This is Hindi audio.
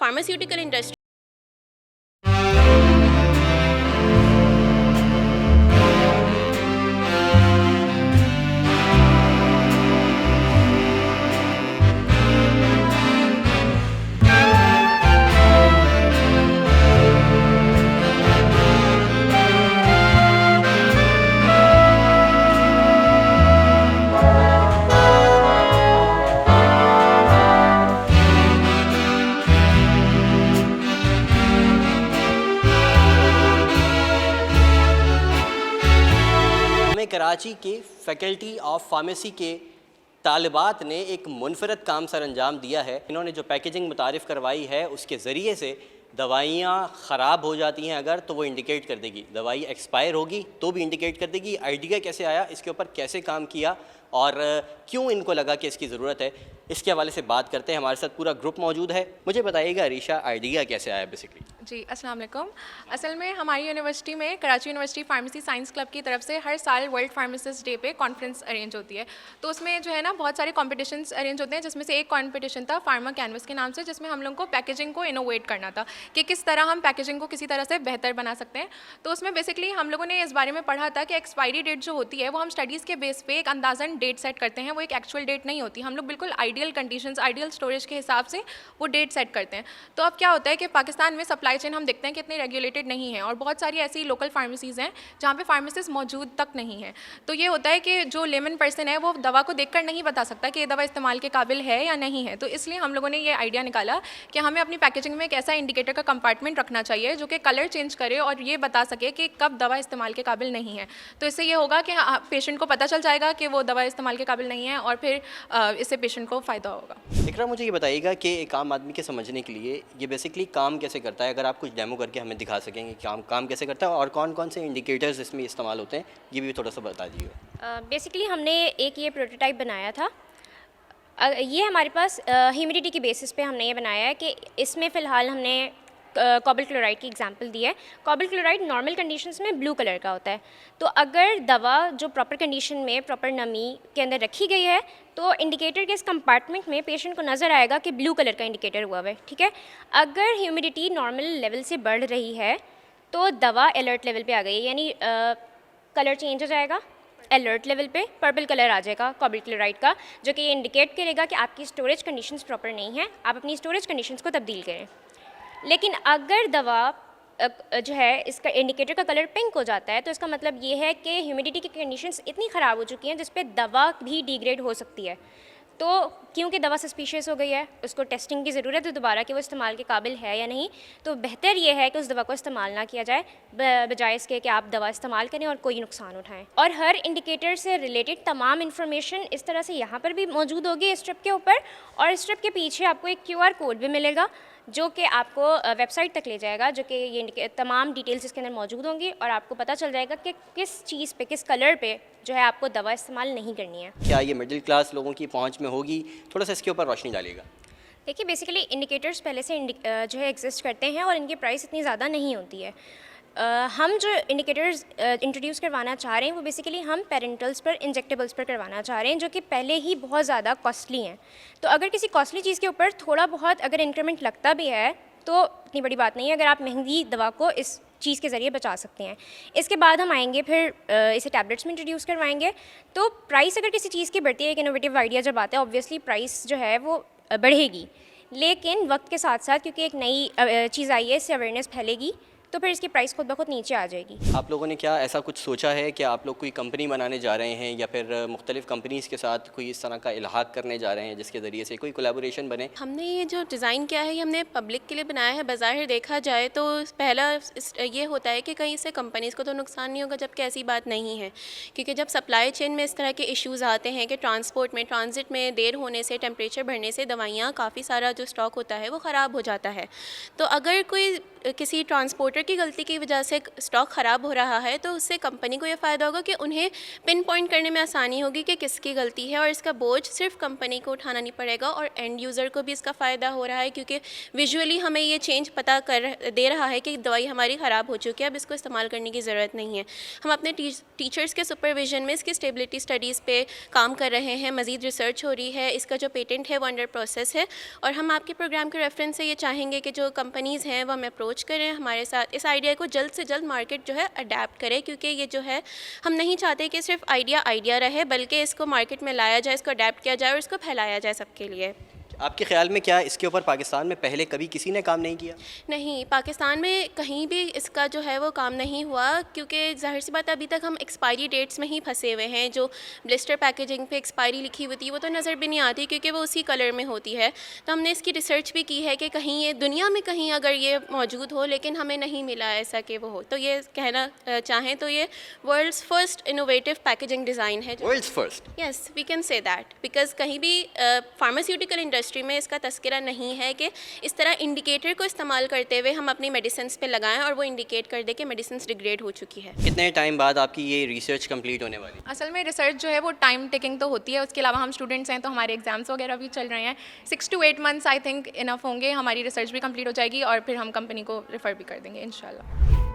फार्मास्यूटिकल इंडस्ट्री हमें कराची के फैकल्टी ऑफ फार्मेसी के तालिबात ने एक मुनफरद काम सर अंजाम दिया है। इन्होंने जो पैकेजिंग मुतारिफ़ करवाई है उसके ज़रिए से दवाइयाँ ख़राब हो जाती हैं अगर, तो वो इंडिकेट कर देगी। दवाई एक्सपायर होगी तो भी इंडिकेट कर देगी। आइडिया कैसे आया, इसके ऊपर कैसे काम किया और क्यों इनको लगा कि इसकी ज़रूरत है, इसके हवाले से बात करते हैं। हमारे साथ पूरा ग्रुप मौजूद है। मुझे बताइएगा अरीशा, आइडिया कैसे आया बेसिकली? जी अस्सलाम वालेकुम। असल में हमारी यूनिवर्सिटी में Karachi university pharmacy science club की तरफ से हर साल वर्ल्ड फार्मासिस्ट डे पे कॉन्फ्रेंस अरेंज होती है। तो उसमें जो है ना बहुत सारे कॉम्पिटिशन्स अरेंज होते हैं, जिसमें से एक कॉम्पिटिशन था फार्मा कैनवस के नाम से, जिसमें हम लोगों को पैकेजिंग को इनोवेट करना था कि किस तरह हम पैकेजिंग को किसी तरह से बेहतर बना सकते हैं। तो उसमें बेसिकली हम लोगों ने इस बारे में पढ़ा था कि एक्सपायरी डेट जो होती है वो हम स्टडीज़ के बेस पे एक अंदाज़न डेट सेट करते हैं, वो एक एक्चुअल डेट नहीं होती। हम लोग बिल्कुल आइडियल कंडीशंस, आइडियल स्टोरेज के हिसाब से वो डेट सेट करते हैं। तो अब क्या होता है कि पाकिस्तान में सप्लाई चेन हम देखते हैं कि इतनी रेगुलेटेड नहीं है और बहुत सारी ऐसी लोकल फार्मेसीज़ हैं जहाँ पे फार्मेसिस्ट मौजूद तक नहीं है। तो ये होता है कि जो लेमन पर्सन है वो दवा को देखकर नहीं बता सकता कि ये दवा इस्तेमाल के काबिल है या नहीं है। तो इसलिए हम लोगों ने ये आइडिया निकाला कि हमें अपनी पैकेजिंग में एक ऐसा इंडिकेटर का कंपार्टमेंट रखना चाहिए जो कि कलर चेंज करे और ये बता सके कि कब दवा इस्तेमाल के काबिल नहीं है। तो इससे ये होगा कि पेशेंट को पता चल जाएगा कि वो दवा इस्तेमाल के काबिल नहीं है और फिर इससे पेशेंट को फ़ायदा होगा। इकरा, मुझे ये बताइएगा कि एक आम आदमी के समझने के लिए ये बेसिकली काम कैसे करता है, अगर आप कुछ डेमो करके हमें दिखा सकेंगे काम कैसे करता है और कौन कौन से इंडिकेटर्स इसमें इस्तेमाल होते हैं, ये भी थोड़ा सा बता दीजिएगा। बेसिकली हमने एक ये प्रोटोटाइप बनाया था। ये हमारे पास ह्यूमिडिटी की बेसिस पे हमने ये बनाया है कि इसमें फ़िलहाल हमने कॉबल क्लोराइड की एग्जांपल दी है। कॉबल क्लोराइड नॉर्मल कंडीशंस में ब्लू कलर का होता है। तो अगर दवा जो प्रॉपर कंडीशन में प्रॉपर नमी के अंदर रखी गई है तो इंडिकेटर के इस कंपार्टमेंट में पेशेंट को नज़र आएगा कि ब्लू कलर का इंडिकेटर हुआ है, ठीक है। अगर ह्यूमिडिटी नॉर्मल लेवल से बढ़ रही है तो दवा अलर्ट लेवल पे आ गई है, यानी कलर चेंज हो जाएगा। अलर्ट लेवल पे पर्पल कलर आ जाएगा कॉबल क्लोराइड का, जो कि ये इंडिकेट करेगा कि आपकी स्टोरेज कंडीशंस प्रॉपर नहीं है, आप अपनी स्टोरेज कंडीशंस को तब्दील करें। लेकिन अगर दवा जो है इसका इंडिकेटर का कलर पिंक हो जाता है तो इसका मतलब ये है कि ह्यूमिडिटी की कंडीशंस इतनी ख़राब हो चुकी हैं जिस पे दवा भी डिग्रेड हो सकती है। तो क्योंकि दवा सस्पिशियस हो गई है, उसको टेस्टिंग की ज़रूरत है दोबारा कि वो इस्तेमाल के काबिल है या नहीं। तो बेहतर ये है कि उस दवा को इस्तेमाल ना किया जाए बजाय इसके कि आप दवा इस्तेमाल करें और कोई नुकसान उठाएं। और हर इंडिकेटर से रिलेटेड तमाम इन्फॉर्मेशन इस तरह से यहाँ पर भी मौजूद होगी इस स्ट्रिप के ऊपर, और स्ट्रिप के पीछे आपको एक QR कोड भी मिलेगा जो कि आपको वेबसाइट तक ले जाएगा, जो कि ये तमाम डिटेल्स इसके अंदर मौजूद होंगी और आपको पता चल जाएगा कि किस चीज़ पे, किस कलर पे जो है आपको दवा इस्तेमाल नहीं करनी है। क्या ये मिडिल क्लास लोगों की पहुंच में होगी? थोड़ा सा इसके ऊपर रोशनी डालिएगा। देखिए बेसिकली इंडिकेटर्स पहले से जो है एग्जिस्ट करते हैं और इनकी प्राइस इतनी ज़्यादा नहीं होती है। हम जो इंडिकेटर्स इंट्रोड्यूस करवाना चाह रहे हैं वो बेसिकली हम पेरेंटल्स पर, इंजेक्टेबल्स पर करवाना चाह रहे हैं, जो कि पहले ही बहुत ज़्यादा कॉस्टली हैं। तो अगर किसी कॉस्टली चीज़ के ऊपर थोड़ा बहुत अगर इंक्रीमेंट लगता भी है तो इतनी बड़ी बात नहीं है अगर आप महंगी दवा को इस चीज़ के ज़रिए बचा सकते हैं। इसके बाद हम आएंगे फिर इसे टैबलेट्स में इंट्रोड्यूस करवाएंगे। तो प्राइस अगर किसी चीज़ की बढ़ती है, एक इनोवेटिव आइडिया जब आता है, ऑब्वियसली प्राइस जो है वो बढ़ेगी। लेकिन वक्त के साथ साथ क्योंकि एक नई चीज़ आई है, इससे अवेयरनेस फैलेगी, तो फिर इसकी प्राइस खुद ब खुद नीचे आ जाएगी। आप लोगों ने क्या ऐसा कुछ सोचा है कि आप लोग कोई कंपनी बनाने जा रहे हैं या फिर मुख्तलिफ़ कंपनीज़ के साथ कोई इस तरह का इल्हाक करने जा रहे हैं जिसके ज़रिए से कोई कोलैबोरेशन बने? हमने ये जो डिज़ाइन किया है ये हमने पब्लिक के लिए बनाया है। बज़ाहिर देखा जाए तो पहला ये होता है कि कहीं इससे कंपनीज़ को तो नुकसान नहीं होगा, जबकि ऐसी बात नहीं है। क्योंकि जब सप्लाई चेन में इस तरह के इश्यूज़ आते हैं कि ट्रांजिट में देर होने से, टेम्परेचर बढ़ने से दवाइयाँ, काफ़ी सारा जो स्टॉक होता है वो ख़राब हो जाता है। तो अगर कोई किसी ट्रांसपोर्टर की गलती की वजह से स्टॉक ख़राब हो रहा है तो उससे कंपनी को ये फ़ायदा होगा कि उन्हें पिन पॉइंट करने में आसानी होगी कि किसकी गलती है, और इसका बोझ सिर्फ कंपनी को उठाना नहीं पड़ेगा और एंड यूज़र को भी इसका फ़ायदा हो रहा है, क्योंकि विजुअली हमें ये चेंज पता कर दे रहा है कि दवाई हमारी ख़राब हो चुकी है, अब इसको इस्तेमाल करने की ज़रूरत नहीं है। हम अपने टीचर्स के सुपरविजन में इसकी स्टेबिलिटी स्टडीज़ पे काम कर रहे हैं, मज़ीद रिसर्च हो रही है, इसका जो पेटेंट है वो अंडर प्रोसेस है, और हम आपके प्रोग्राम के रेफरेंस से ये चाहेंगे कि जो कंपनीज़ हैं वो हमें अप्रोच करें, हमारे साथ इस आइडिया को जल्द से जल्द मार्केट जो है अडेप्ट करें, क्योंकि ये जो है हम नहीं चाहते कि सिर्फ आइडिया रहे, बल्कि इसको मार्केट में लाया जाए, इसको अडेप्ट किया जाए और इसको फैलाया जाए सबके लिए। आपके ख्याल में क्या इसके ऊपर पाकिस्तान में पहले कभी किसी ने काम नहीं किया? नहीं, पाकिस्तान में कहीं भी इसका जो है वो काम नहीं हुआ, क्योंकि ज़ाहिर सी बात है अभी तक हम एक्सपायरी डेट्स में ही फंसे हुए हैं। जो ब्लिस्टर पैकेजिंग पे एक्सपायरी लिखी होती है वो तो नज़र भी नहीं आती, क्योंकि वो उसी कलर में होती है। तो हमने इसकी रिसर्च भी की है कि कहीं ये दुनिया में कहीं अगर ये मौजूद हो, लेकिन हमें नहीं मिला ऐसा कि वो हो। तो ये कहना चाहें तो ये world's first innovative packaging design है। World's first? Yes, we can say that, because कहीं भी फार्मास्यूटिकल इंडस्ट्री में इसका तस्करा नहीं है कि इस तरह इंडिकेटर को इस्तेमाल करते हुए हम अपनी मेडिसिन पे लगाएं और वो इंडिकेट कर दे कि मेडिसिन डिग्रेड हो चुकी है। कितने टाइम बाद आपकी ये रिसर्च कंप्लीट होने वाली? असल में रिसर्च जो है वो टाइम टेकिंग तो होती है, उसके अलावा हम स्टूडेंट्स हैं तो हमारे एग्जाम्स वगैरह भी चल रहे हैं। 6 to 8 months I think enough होंगे, हमारी रिसर्च भी कंप्लीट हो जाएगी और फिर हम कंपनी को रेफ़र भी कर देंगे इंशाल्लाह।